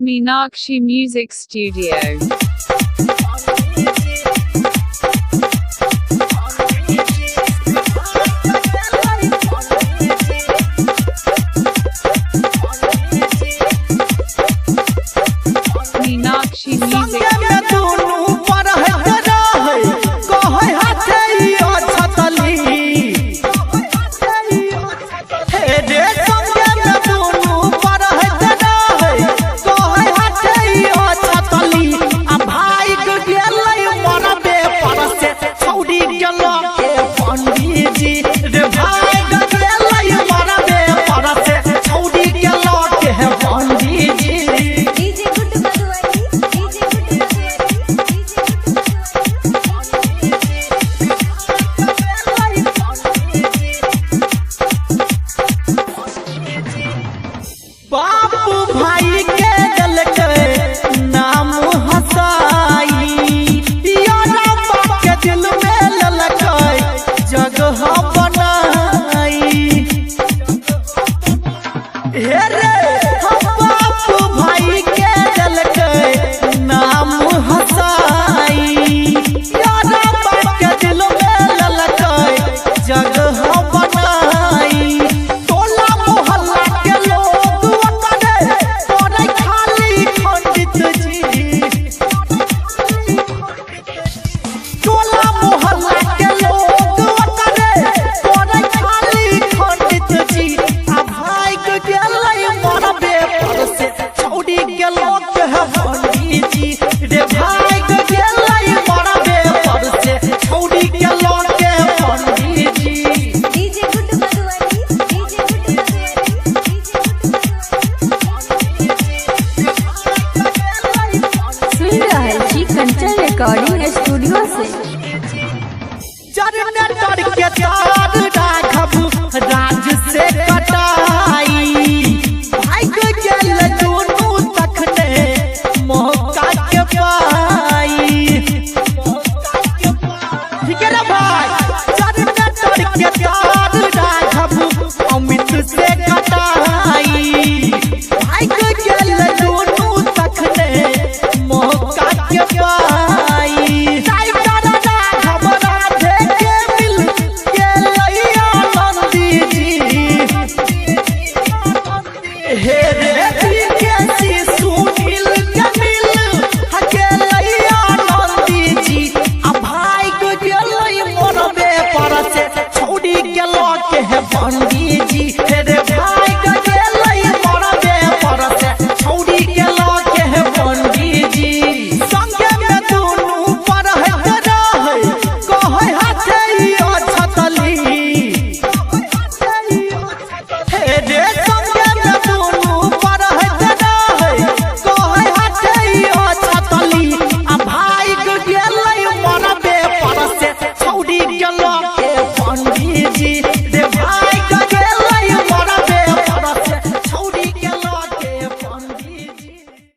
Meenakshi Music Studio. Meenakshi Music recording studio से generator के तार राघव राज से कटाई भाई के गेल दोनों तखने मौका के पाई ठीक है ना भाई। जनरेटर के तार राघव अमित से कटाई भाई के गेल दोनों तखने मौका के पाई। पंडित जी